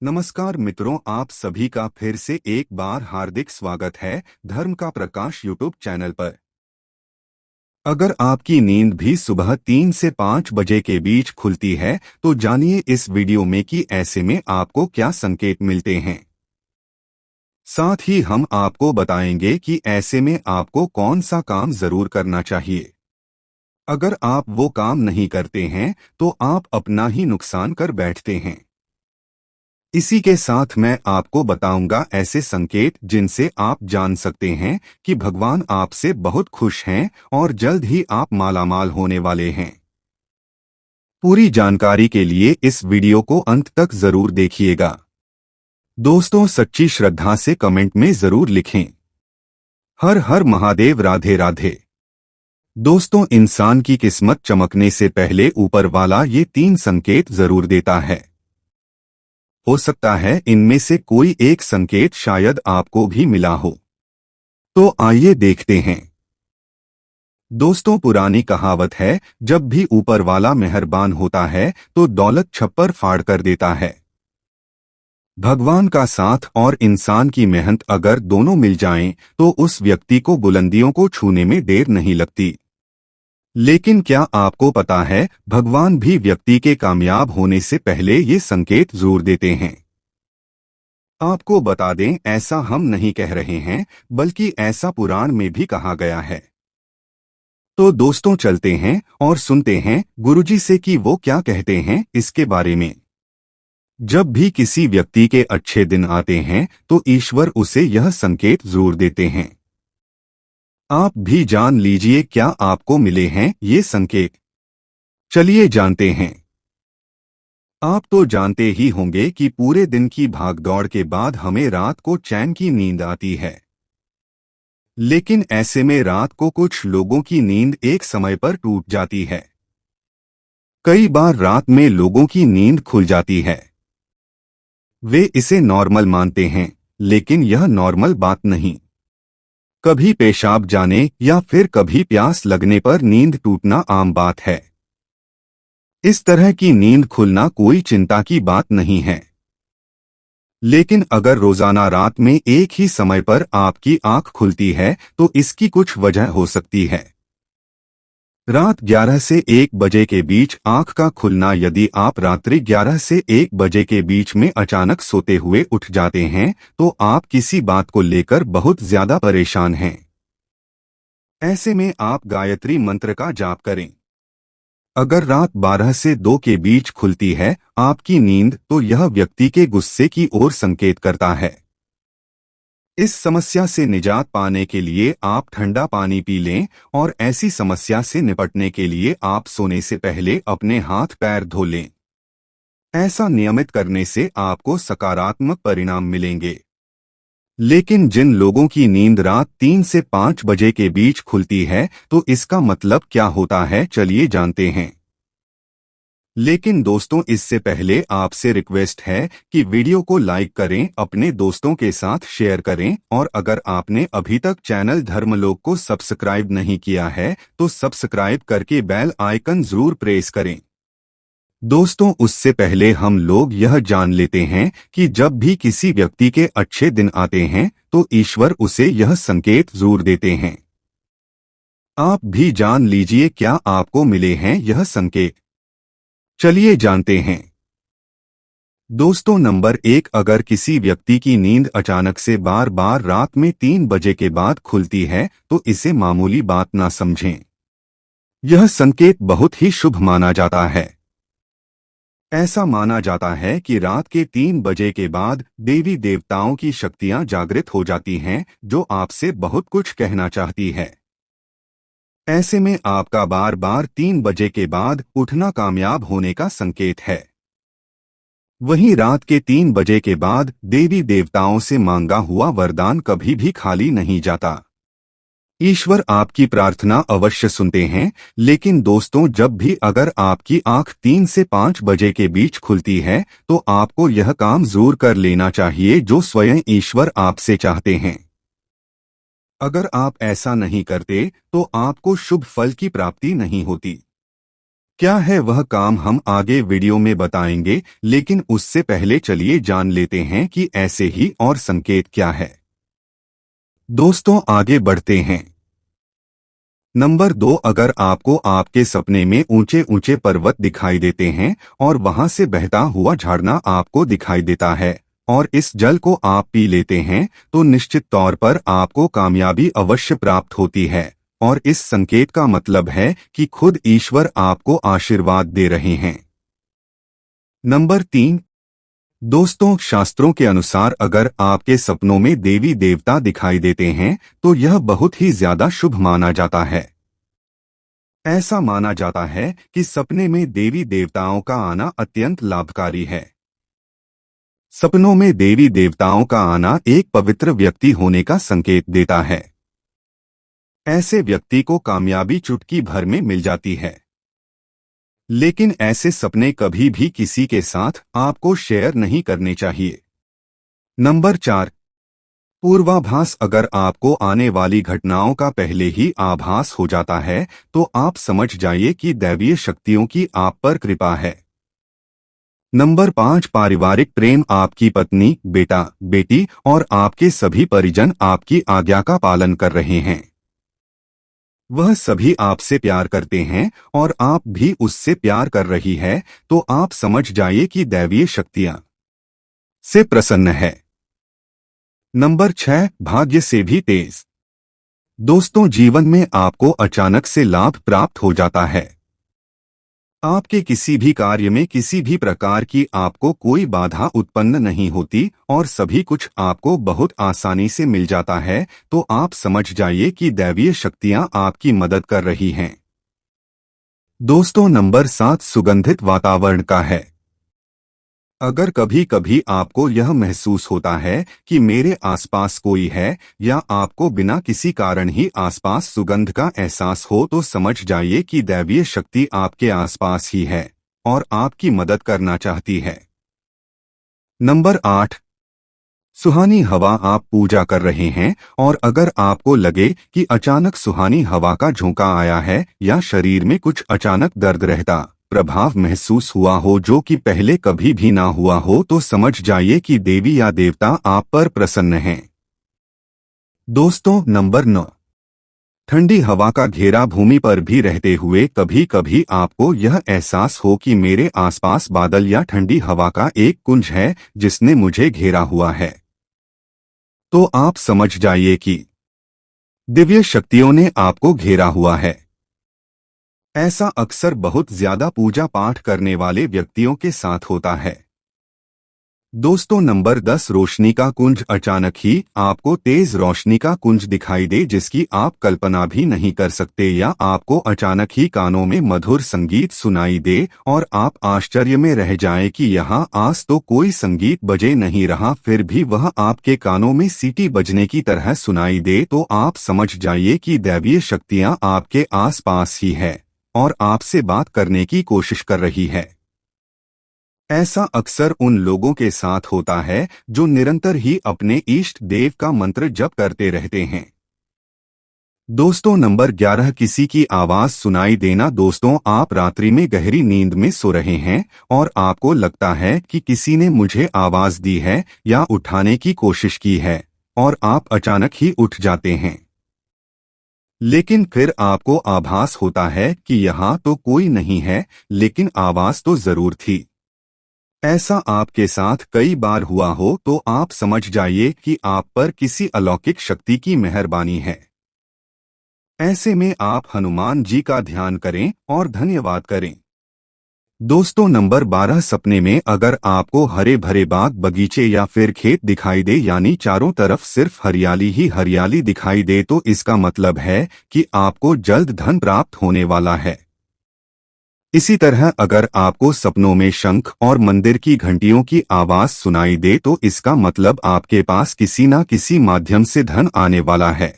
नमस्कार मित्रों, आप सभी का फिर से एक बार हार्दिक स्वागत है धर्म का प्रकाश यूट्यूब चैनल पर। अगर आपकी नींद भी सुबह 3 से 5 बजे के बीच खुलती है तो जानिए इस वीडियो में कि ऐसे में आपको क्या संकेत मिलते हैं। साथ ही हम आपको बताएंगे कि ऐसे में आपको कौन सा काम जरूर करना चाहिए। अगर आप वो काम नहीं करते हैं तो आप अपना ही नुकसान कर बैठते हैं। इसी के साथ मैं आपको बताऊंगा ऐसे संकेत जिनसे आप जान सकते हैं कि भगवान आपसे बहुत खुश हैं और जल्द ही आप मालामाल होने वाले हैं। पूरी जानकारी के लिए इस वीडियो को अंत तक जरूर देखिएगा। दोस्तों, सच्ची श्रद्धा से कमेंट में जरूर लिखें, हर हर महादेव, राधे राधे। दोस्तों, इंसान की किस्मत चमकने से पहले ऊपर वाला ये 3 संकेत जरूर देता है। हो सकता है इनमें से कोई एक संकेत शायद आपको भी मिला हो। तो आइए देखते हैं। दोस्तों, पुरानी कहावत है, जब भी ऊपर वाला मेहरबान होता है तो दौलत छप्पर फाड़ कर देता है। भगवान का साथ और इंसान की मेहनत अगर दोनों मिल जाएं तो उस व्यक्ति को बुलंदियों को छूने में देर नहीं लगती। लेकिन क्या आपको पता है, भगवान भी व्यक्ति के कामयाब होने से पहले ये संकेत जरूर देते हैं। आपको बता दें, ऐसा हम नहीं कह रहे हैं, बल्कि ऐसा पुराण में भी कहा गया है। तो दोस्तों, चलते हैं और सुनते हैं गुरुजी से कि वो क्या कहते हैं इसके बारे में। जब भी किसी व्यक्ति के अच्छे दिन आते हैं तो ईश्वर उसे यह संकेत जरूर देते हैं। आप भी जान लीजिए क्या आपको मिले हैं ये संकेत। चलिए जानते हैं। आप तो जानते ही होंगे कि पूरे दिन की भागदौड़ के बाद हमें रात को चैन की नींद आती है। लेकिन ऐसे में रात को कुछ लोगों की नींद एक समय पर टूट जाती है। कई बार रात में लोगों की नींद खुल जाती है। वे इसे नॉर्मल मानते हैं, लेकिन यह नॉर्मल बात नहीं। कभी पेशाब जाने या फिर कभी प्यास लगने पर नींद टूटना आम बात है। इस तरह की नींद खुलना कोई चिंता की बात नहीं है। लेकिन अगर रोजाना रात में एक ही समय पर आपकी आंख खुलती है तो इसकी कुछ वजह हो सकती है। रात 11 से 1 बजे के बीच आंख का खुलना। यदि आप रात्रि 11 से 1 बजे के बीच में अचानक सोते हुए उठ जाते हैं तो आप किसी बात को लेकर बहुत ज्यादा परेशान हैं। ऐसे में आप गायत्री मंत्र का जाप करें। अगर रात 12 से 2 के बीच खुलती है आपकी नींद तो यह व्यक्ति के गुस्से की ओर संकेत करता है। इस समस्या से निजात पाने के लिए आप ठंडा पानी पी लें और ऐसी समस्या से निपटने के लिए आप सोने से पहले अपने हाथ पैर धो लें। ऐसा नियमित करने से आपको सकारात्मक परिणाम मिलेंगे। लेकिन जिन लोगों की नींद रात 3 से 5 बजे के बीच खुलती है तो इसका मतलब क्या होता है, चलिए जानते हैं। लेकिन दोस्तों, इससे पहले आपसे रिक्वेस्ट है कि वीडियो को लाइक करें, अपने दोस्तों के साथ शेयर करें और अगर आपने अभी तक चैनल धर्मलोक को सब्सक्राइब नहीं किया है तो सब्सक्राइब करके बेल आइकन जरूर प्रेस करें। दोस्तों, उससे पहले हम लोग यह जान लेते हैं कि जब भी किसी व्यक्ति के अच्छे दिन आते हैं तो ईश्वर उसे यह संकेत जरूर देते हैं। आप भी जान लीजिए क्या आपको मिले हैं यह संकेत। चलिए जानते हैं। दोस्तों, नंबर 1, अगर किसी व्यक्ति की नींद अचानक से बार बार रात में 3 बजे के बाद खुलती है तो इसे मामूली बात ना समझें। यह संकेत बहुत ही शुभ माना जाता है। ऐसा माना जाता है कि रात के 3 बजे के बाद देवी देवताओं की शक्तियां जागृत हो जाती हैं जो आपसे बहुत कुछ कहना चाहती है। ऐसे में आपका बार बार 3 बजे के बाद उठना कामयाब होने का संकेत है। वहीं रात के 3 बजे के बाद देवी देवताओं से मांगा हुआ वरदान कभी भी खाली नहीं जाता। ईश्वर आपकी प्रार्थना अवश्य सुनते हैं। लेकिन दोस्तों, जब भी अगर आपकी आंख 3 से 5 बजे के बीच खुलती है तो आपको यह काम जरूर कर लेना चाहिए जो स्वयं ईश्वर आपसे चाहते हैं। अगर आप ऐसा नहीं करते तो आपको शुभ फल की प्राप्ति नहीं होती। क्या है वह काम हम आगे वीडियो में बताएंगे, लेकिन उससे पहले चलिए जान लेते हैं कि ऐसे ही और संकेत क्या है। दोस्तों आगे बढ़ते हैं। नंबर 2, अगर आपको आपके सपने में ऊंचे ऊंचे पर्वत दिखाई देते हैं और वहां से बहता हुआ झरना आपको दिखाई देता है और इस जल को आप पी लेते हैं, तो निश्चित तौर पर आपको कामयाबी अवश्य प्राप्त होती है और इस संकेत का मतलब है कि खुद ईश्वर आपको आशीर्वाद दे रहे हैं। नंबर 3, दोस्तों शास्त्रों के अनुसार अगर आपके सपनों में देवी देवता दिखाई देते हैं तो यह बहुत ही ज्यादा शुभ माना जाता है। ऐसा माना जाता है कि सपने में देवी देवताओं का आना अत्यंत लाभकारी है। सपनों में देवी देवताओं का आना एक पवित्र व्यक्ति होने का संकेत देता है। ऐसे व्यक्ति को कामयाबी चुटकी भर में मिल जाती है। लेकिन ऐसे सपने कभी भी किसी के साथ आपको शेयर नहीं करने चाहिए। नंबर 4, पूर्वाभास, अगर आपको आने वाली घटनाओं का पहले ही आभास हो जाता है तो आप समझ जाइए कि दैवीय शक्तियों की आप पर कृपा है। नंबर 5, पारिवारिक प्रेम, आपकी पत्नी, बेटा, बेटी और आपके सभी परिजन आपकी आज्ञा का पालन कर रहे हैं। वह सभी आपसे प्यार करते हैं और आप भी उससे प्यार कर रही है, तो आप समझ जाइए कि दैवीय शक्तियां से प्रसन्न है। नंबर 6, भाग्य से भी तेज, दोस्तों जीवन में आपको अचानक से लाभ प्राप्त हो जाता है। आपके किसी भी कार्य में किसी भी प्रकार की आपको कोई बाधा उत्पन्न नहीं होती और सभी कुछ आपको बहुत आसानी से मिल जाता है, तो आप समझ जाइए कि दैवीय शक्तियां आपकी मदद कर रही हैं। दोस्तों नंबर 7, सुगंधित वातावरण का है। अगर कभी कभी आपको यह महसूस होता है कि मेरे आसपास कोई है या आपको बिना किसी कारण ही आसपास सुगंध का एहसास हो, तो समझ जाइए कि दैवीय शक्ति आपके आसपास ही है और आपकी मदद करना चाहती है। नंबर 8, सुहानी हवा, आप पूजा कर रहे हैं और अगर आपको लगे कि अचानक सुहानी हवा का झोंका आया है या शरीर में कुछ अचानक दर्द रहता प्रभाव महसूस हुआ हो जो कि पहले कभी भी ना हुआ हो, तो समझ जाइए कि देवी या देवता आप पर प्रसन्न हैं। दोस्तों नंबर 9, ठंडी हवा का घेरा, भूमि पर भी रहते हुए कभी कभी आपको यह एहसास हो कि मेरे आसपास बादल या ठंडी हवा का एक कुंज है जिसने मुझे घेरा हुआ है, तो आप समझ जाइए कि दिव्य शक्तियों ने आपको घेरा हुआ है। ऐसा अक्सर बहुत ज्यादा पूजा पाठ करने वाले व्यक्तियों के साथ होता है। दोस्तों नंबर 10, रोशनी का कुंज, अचानक ही आपको तेज रोशनी का कुंज दिखाई दे जिसकी आप कल्पना भी नहीं कर सकते, या आपको अचानक ही कानों में मधुर संगीत सुनाई दे और आप आश्चर्य में रह जाएं कि यहाँ आज तो कोई संगीत बजे नहीं रहा, फिर भी वह आपके कानों में सीटी बजने की तरह सुनाई दे, तो आप समझ जाइए कि दैवीय शक्तियाँ आपके आस पास ही है और आपसे बात करने की कोशिश कर रही है। ऐसा अक्सर उन लोगों के साथ होता है जो निरंतर ही अपने इष्ट देव का मंत्र जप करते रहते हैं। दोस्तों नंबर 11, किसी की आवाज सुनाई देना, दोस्तों आप रात्रि में गहरी नींद में सो रहे हैं और आपको लगता है कि किसी ने मुझे आवाज दी है या उठाने की कोशिश की है और आप अचानक ही उठ जाते हैं, लेकिन फिर आपको आभास होता है कि यहाँ तो कोई नहीं है, लेकिन आवाज तो जरूर थी। ऐसा आपके साथ कई बार हुआ हो तो आप समझ जाइए कि आप पर किसी अलौकिक शक्ति की मेहरबानी है। ऐसे में आप हनुमान जी का ध्यान करें और धन्यवाद करें। दोस्तों नंबर 12, सपने में अगर आपको हरे भरे बाग बगीचे या फिर खेत दिखाई दे, यानी चारों तरफ सिर्फ हरियाली ही हरियाली दिखाई दे, तो इसका मतलब है कि आपको जल्द धन प्राप्त होने वाला है। इसी तरह अगर आपको सपनों में शंख और मंदिर की घंटियों की आवाज सुनाई दे, तो इसका मतलब आपके पास किसी न किसी माध्यम से धन आने वाला है।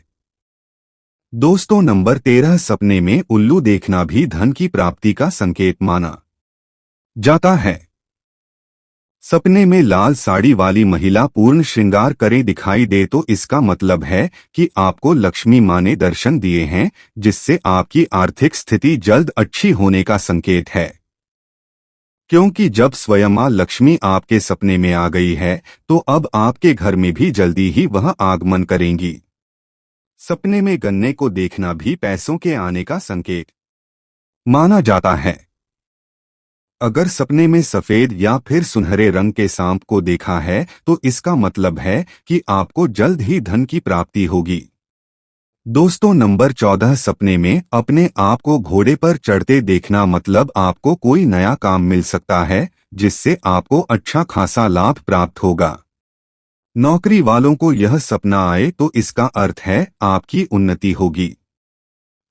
दोस्तों नंबर 13, सपने में उल्लू देखना भी धन की प्राप्ति का संकेत माना जाता है। सपने में लाल साड़ी वाली महिला पूर्ण श्रृंगार करे दिखाई दे तो इसका मतलब है कि आपको लक्ष्मी माँ ने दर्शन दिए हैं, जिससे आपकी आर्थिक स्थिति जल्द अच्छी होने का संकेत है। क्योंकि जब स्वयं माँ लक्ष्मी आपके सपने में आ गई है तो अब आपके घर में भी जल्दी ही वह आगमन करेंगी। सपने में गन्ने को देखना भी पैसों के आने का संकेत माना जाता है। अगर सपने में सफेद या फिर सुनहरे रंग के सांप को देखा है तो इसका मतलब है कि आपको जल्द ही धन की प्राप्ति होगी। दोस्तों, नंबर 14, सपने में अपने आप को घोड़े पर चढ़ते देखना मतलब आपको कोई नया काम मिल सकता है, जिससे आपको अच्छा खासा लाभ प्राप्त होगा। नौकरी वालों को यह सपना आए तो इसका अर्थ है आपकी उन्नति होगी।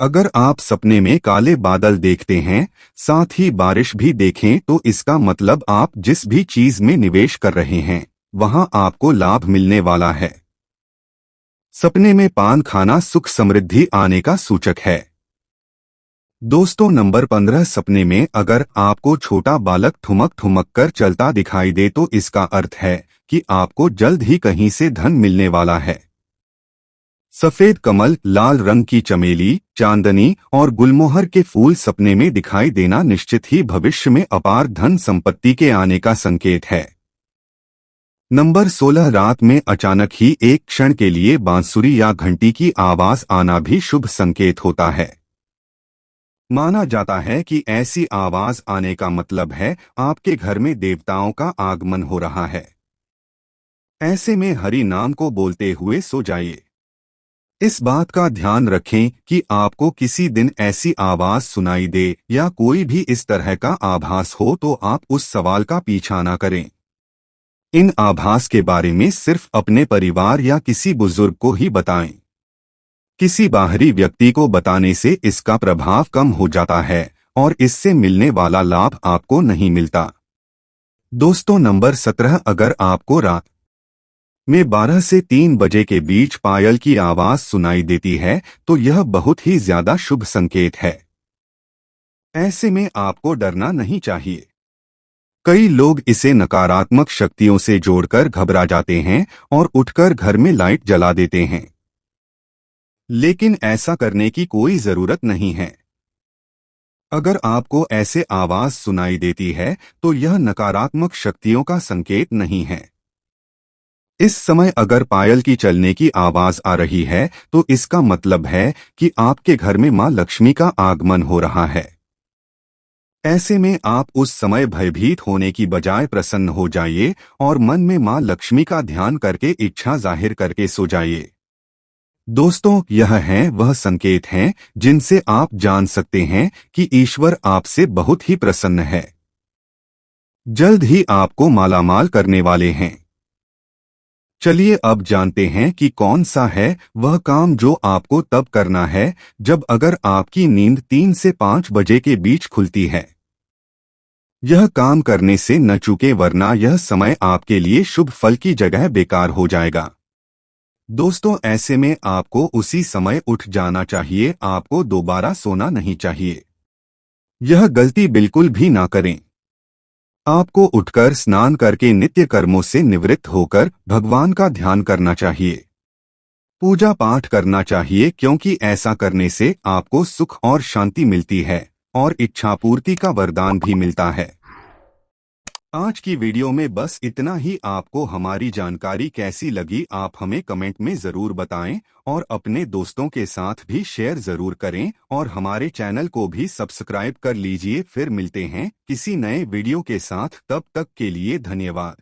अगर आप सपने में काले बादल देखते हैं, साथ ही बारिश भी देखें तो इसका मतलब आप जिस भी चीज में निवेश कर रहे हैं वहां आपको लाभ मिलने वाला है। सपने में पान खाना सुख समृद्धि आने का सूचक है। दोस्तों, नंबर 15, सपने में अगर आपको छोटा बालक ठुमक ठुमक कर चलता दिखाई दे तो इसका अर्थ है कि आपको जल्द ही कहीं से धन मिलने वाला है। सफेद कमल, लाल रंग की चमेली, चांदनी और गुलमोहर के फूल सपने में दिखाई देना निश्चित ही भविष्य में अपार धन संपत्ति के आने का संकेत है। नंबर 16, रात में अचानक ही एक क्षण के लिए बांसुरी या घंटी की आवाज आना भी शुभ संकेत होता है। माना जाता है कि ऐसी आवाज आने का मतलब है आपके घर में देवताओं का आगमन हो रहा है। ऐसे में हरि नाम को बोलते हुए सो जाइए। इस बात का ध्यान रखें कि आपको किसी दिन ऐसी आवाज सुनाई दे या कोई भी इस तरह का आभास हो तो आप उस सवाल का पीछा न करें। इन आभास के बारे में सिर्फ अपने परिवार या किसी बुजुर्ग को ही बताएं। किसी बाहरी व्यक्ति को बताने से इसका प्रभाव कम हो जाता है और इससे मिलने वाला लाभ आपको नहीं मिलता। दोस्तों, नंबर 17, अगर आपको रात में 12 से 3 बजे के बीच पायल की आवाज सुनाई देती है तो यह बहुत ही ज्यादा शुभ संकेत है। ऐसे में आपको डरना नहीं चाहिए। कई लोग इसे नकारात्मक शक्तियों से जोड़कर घबरा जाते हैं और उठकर घर में लाइट जला देते हैं, लेकिन ऐसा करने की कोई जरूरत नहीं है। अगर आपको ऐसे आवाज सुनाई देती है तो यह नकारात्मक शक्तियों का संकेत नहीं है। इस समय अगर पायल की चलने की आवाज आ रही है तो इसका मतलब है कि आपके घर में मां लक्ष्मी का आगमन हो रहा है। ऐसे में आप उस समय भयभीत होने की बजाय प्रसन्न हो जाइए और मन में मां लक्ष्मी का ध्यान करके इच्छा जाहिर करके सो जाइए। दोस्तों, यह है वह संकेत हैं जिनसे आप जान सकते हैं कि ईश्वर आपसे बहुत ही प्रसन्न है। जल्द ही आपको मालामाल करने वाले हैं। चलिए अब जानते हैं कि कौन सा है वह काम जो आपको तब करना है जब अगर आपकी नींद 3 से 5 बजे के बीच खुलती है। यह काम करने से न चूके, वरना यह समय आपके लिए शुभ फल की जगह बेकार हो जाएगा। दोस्तों, ऐसे में आपको उसी समय उठ जाना चाहिए, आपको दोबारा सोना नहीं चाहिए। यह गलती बिल्कुल भी ना करें। आपको उठकर स्नान करके नित्य कर्मों से निवृत्त होकर भगवान का ध्यान करना चाहिए, पूजा पाठ करना चाहिए, क्योंकि ऐसा करने से आपको सुख और शांति मिलती है और इच्छा पूर्ति का वरदान भी मिलता है। आज की वीडियो में बस इतना ही। आपको हमारी जानकारी कैसी लगी आप हमें कमेंट में जरूर बताएं और अपने दोस्तों के साथ भी शेयर जरूर करें और हमारे चैनल को भी सब्सक्राइब कर लीजिए। फिर मिलते हैं किसी नए वीडियो के साथ, तब तक के लिए धन्यवाद।